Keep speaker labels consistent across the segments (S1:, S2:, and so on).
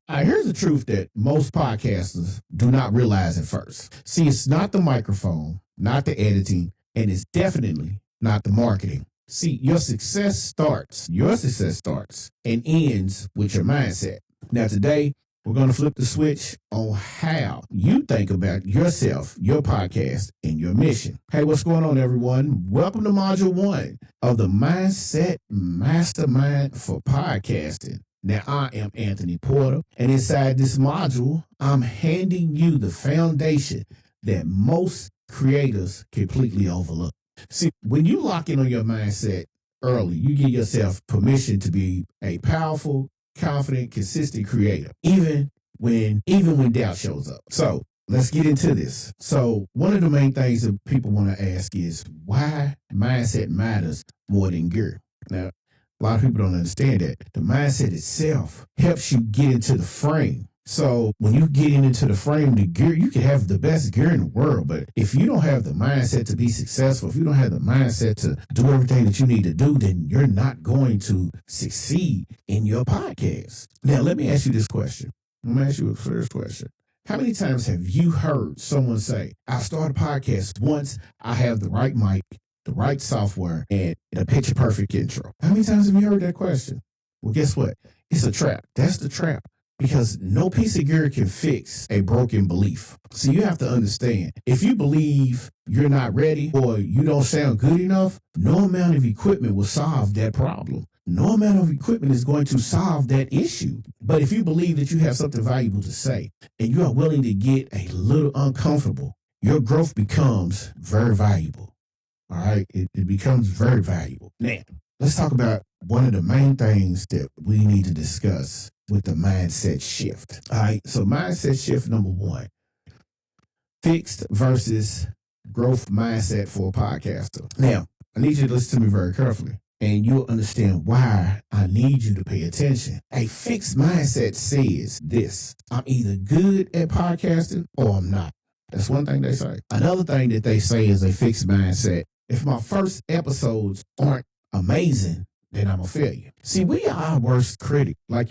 S1: Here's the truth that most podcasters do not realize at first. See, it's not the microphone, not the editing, and it's definitely not the marketing. See, your success starts and ends with your mindset. Now, today, we're going to flip the switch on how you think about yourself, your podcast, and your mission. Hey, what's going on, everyone? Welcome to Module 1 of the Mindset Mastermind for Podcasting. Now, I am Anthony Porter, and inside this module, I'm handing you the foundation that most creators completely overlook. See, when you lock in on your mindset early, you give yourself permission to be a powerful, confident, consistent creator, even when doubt shows up. So let's get into this. So one of the main things that people want to ask is why mindset matters more than gear. Now, a lot of people don't understand that. The mindset itself helps you get into the frame. So when you get into the frame, the gear, you can have the best gear in the world, but if you don't have the mindset to be successful, if you don't have the mindset to do everything that you need to do, then you're not going to succeed in your podcast. Now, let me ask you this question. I'm going to ask you a first question. How many times have you heard someone say, I start a podcast once I have the right mic, the right software, and a picture perfect intro? How many times have you heard that question? Well, guess what? It's a trap. That's the trap. Because no piece of gear can fix a broken belief. So you have to understand, if you believe you're not ready or you don't sound good enough, no amount of equipment will solve that problem. No amount of equipment is going to solve that issue. But if you believe that you have something valuable to say and you are willing to get a little uncomfortable, your growth becomes very valuable. All right? It becomes very valuable. Now, let's talk about one of the main things that we need to discuss with the mindset shift. All right. So mindset shift number 1, fixed versus growth mindset for a podcaster. Now, I need you to listen to me very carefully and you'll understand why I need you to pay attention. A fixed mindset says this: I'm either good at podcasting or I'm not. That's one thing they say. Another thing that they say is a fixed mindset: if my first episodes aren't amazing, then I'm a failure. See, we are our worst critic. Like,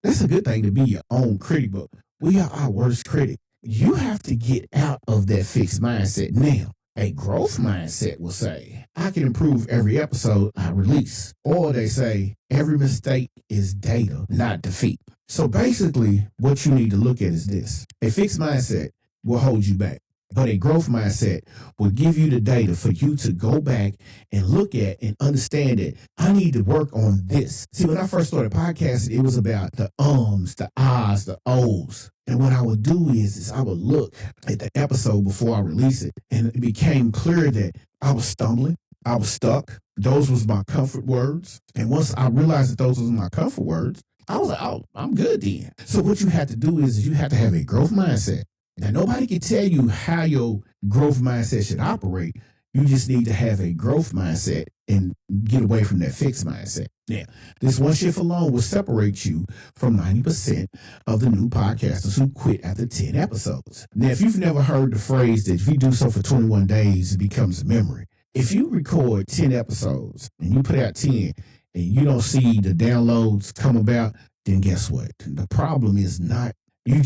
S1: that's a good thing to be your own critic, but we are our worst critic. You have to get out of that fixed mindset. Now, a growth mindset will say, I can improve every episode I release. Or they say, every mistake is data, not defeat. So basically, what you need to look at is this: a fixed mindset will hold you back, but a growth mindset will give you the data for you to go back and look at and understand that I need to work on this. See, when I first started podcasting, it was about the ums, the ahs, the ohs. And what I would do is I would look at the episode before I release it, and it became clear that I was stumbling, I was stuck. Those was my comfort words. And once I realized that those was my comfort words, I was like, oh, I'm good then. So what you have to do is you have to have a growth mindset. Now, nobody can tell you how your growth mindset should operate. You just need to have a growth mindset and get away from that fixed mindset. Now, this one shift alone will separate you from 90% of the new podcasters who quit after 10 episodes. Now, if you've never heard the phrase that if you do so for 21 days, it becomes memory. If you record 10 episodes and you put out 10 and you don't see the downloads come about, then guess what? The problem is not you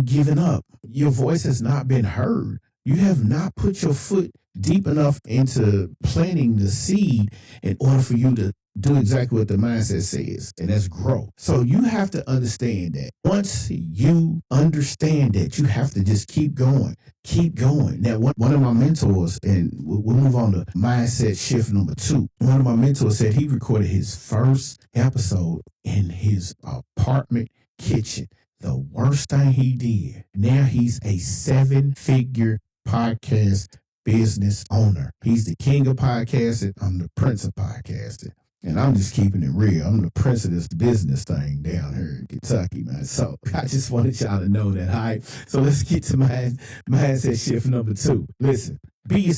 S1: giving up. Your voice has not been heard. You have not put your foot deep enough into planting the seed in order for you to do exactly what the mindset says, and that's grow. So you have to understand that. Once you understand that, you have to just keep going. Keep going. Now, one of my mentors, and we'll move on to mindset shift number 2. One of my mentors said he recorded his first episode in his apartment kitchen. The worst thing he did. Now he's a 7-figure podcast business owner. He's the king of podcasting. I'm the prince of podcasting. And I'm just keeping it real. I'm the prince of this business thing down here in Kentucky, man. So I just wanted y'all to know that. All right. So let's get to my mindset shift number 2. Listen,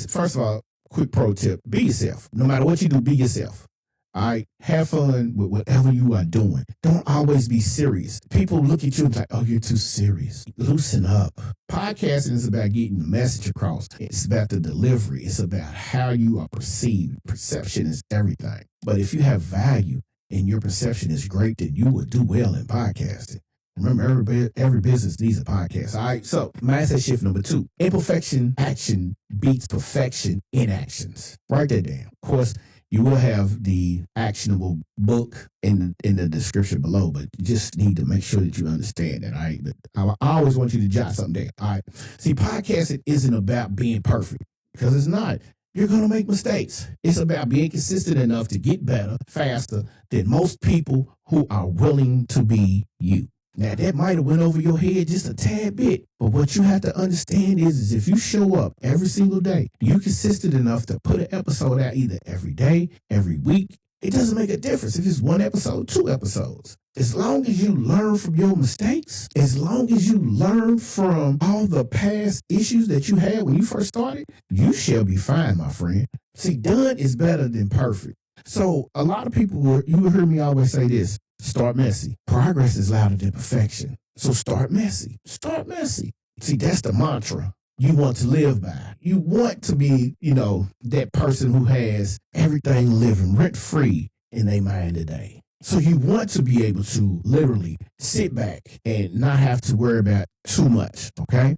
S1: first of all, quick pro tip: be yourself. No matter what you do, be yourself. All right, have fun with whatever you are doing. Don't always be serious. People look at you and like, oh, you're too serious. Loosen up. Podcasting is about getting the message across. It's about the delivery. It's about how you are perceived. Perception is everything. But if you have value and your perception is great, then you will do well in podcasting. Remember, every business needs a podcast. All right. So mindset shift number 2. Imperfection action beats perfection in actions. Write that down. Of course, you will have the actionable book in the description below, but you just need to make sure that you understand that. All right. But I always want you to jot something down. All right. See, podcasting isn't about being perfect, because it's not. You're going to make mistakes. It's about being consistent enough to get better faster than most people who are willing to be you. Now, that might have went over your head just a tad bit, but what you have to understand is if you show up every single day, you're consistent enough to put an episode out either every day, every week. It doesn't make a difference if it's 1 episode, 2 episodes. As long as you learn from your mistakes, as long as you learn from all the past issues that you had when you first started, you shall be fine, my friend. See, done is better than perfect. So a lot of people, you will hear me always say this: start messy. Progress is louder than perfection. So start messy. Start messy. See, that's the mantra you want to live by. You want to be, that person who has everything living rent free in their mind today. So you want to be able to literally sit back and not have to worry about too much. Okay.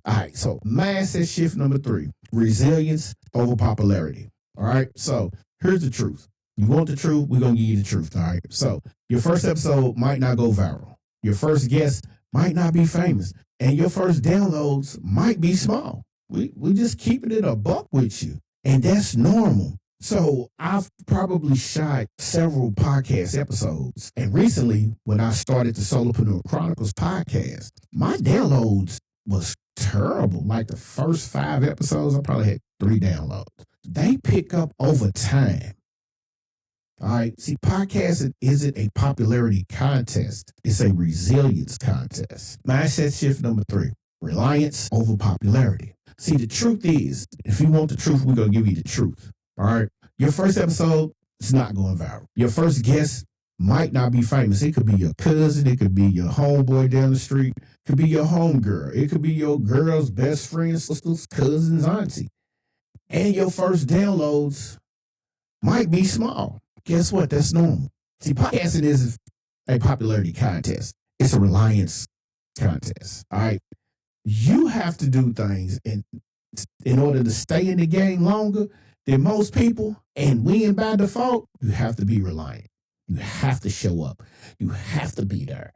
S1: All right. So mindset shift number 3, resilience over popularity. All right. So here's the truth. You want the truth? We're going to give you the truth. All right. So your first episode might not go viral. Your first guest might not be famous. And your first downloads might be small. We just keeping it a buck with you. And that's normal. So I've probably shot several podcast episodes. And recently, when I started the Solopreneur Chronicles podcast, my downloads was terrible. Like the first 5 episodes, I probably had 3 downloads. They pick up over time. All right. See, podcasting isn't a popularity contest. It's a resilience contest. Mindset shift number 3, reliance over popularity. See, the truth is, if you want the truth, we're going to give you the truth. All right. Your first episode is not going viral. Your first guest might not be famous. It could be your cousin. It could be your homeboy down the street. It could be your homegirl. It could be your girl's best friend, sister's cousin's auntie. And your first downloads might be small. Guess what? That's normal. See, podcasting is a popularity contest. It's a reliance contest. All right. You have to do things in order to stay in the game longer than most people and win by default. You have to be reliant. You have to show up. You have to be there.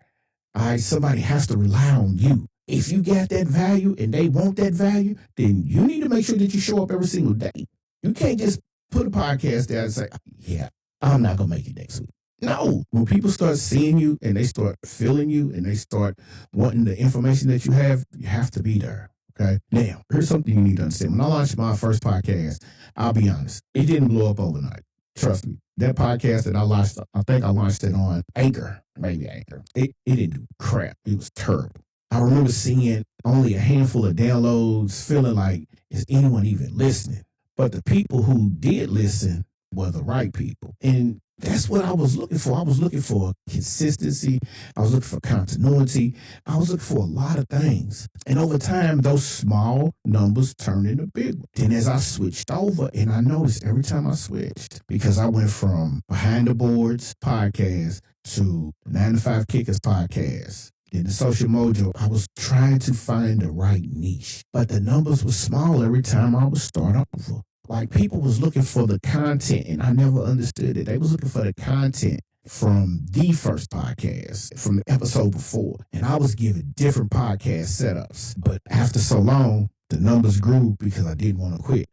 S1: All right. Somebody has to rely on you. If you got that value and they want that value, then you need to make sure that you show up every single day. You can't just put a podcast there and say, yeah, I'm not going to make it next week. No. When people start seeing you and they start feeling you and they start wanting the information that you have to be there. Okay. Now, here's something you need to understand. When I launched my first podcast, I'll be honest, it didn't blow up overnight. Trust me. That podcast that I launched, I think I launched it on Anchor, maybe Anchor. It didn't do crap. It was terrible. I remember seeing only a handful of downloads, feeling like, is anyone even listening? But the people who did listen were the right people. And that's what I was looking for. I was looking for consistency. I was looking for continuity. I was looking for a lot of things. And over time, those small numbers turned into big ones. Then as I switched over, and I noticed every time I switched, because I went from Behind the Boards podcast to 9 to 5 Kickers podcast, then the Social Mojo, I was trying to find the right niche. But the numbers were small every time I would start over. Like, people was looking for the content, and I never understood it. They was looking for the content from the first podcast, from the episode before. And I was given different podcast setups. But after so long, the numbers grew because I didn't want to quit.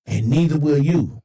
S1: And neither will you.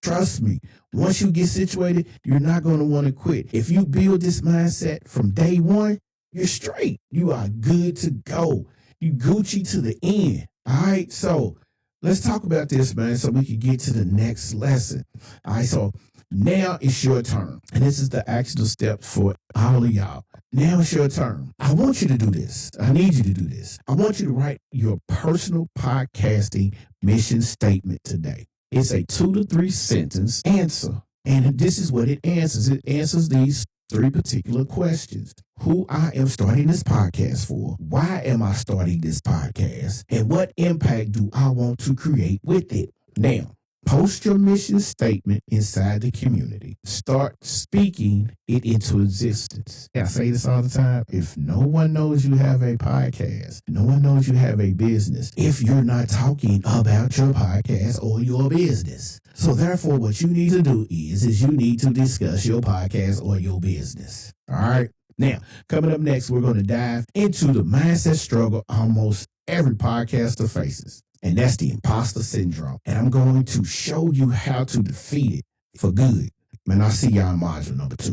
S1: Trust me, once you get situated, you're not going to want to quit. If you build this mindset from day one, you're straight. You are good to go. You Gucci to the end. All right, so let's talk about this, man, so we can get to the next lesson. All right, so now it's your turn. And this is the actionable step for all of y'all. Now it's your turn. I want you to do this. I need you to do this. I want you to write your personal podcasting mission statement today. It's a 2 to 3 sentence answer. And this is what it answers. It answers these 3 particular questions. Who I am starting this podcast for, why am I starting this podcast, and what impact do I want to create with it? Now, Post your mission statement inside the community. Start speaking it into existence. I say this all the time. If no one knows you have a podcast, no one knows you have a business, if you're not talking about your podcast or your business. So therefore, what you need to do is you need to discuss your podcast or your business. All right. Now, coming up next, we're going to dive into the mindset struggle almost every podcaster faces. And that's the imposter syndrome. And I'm going to show you how to defeat it for good. Man, I'll see y'all in module number 2.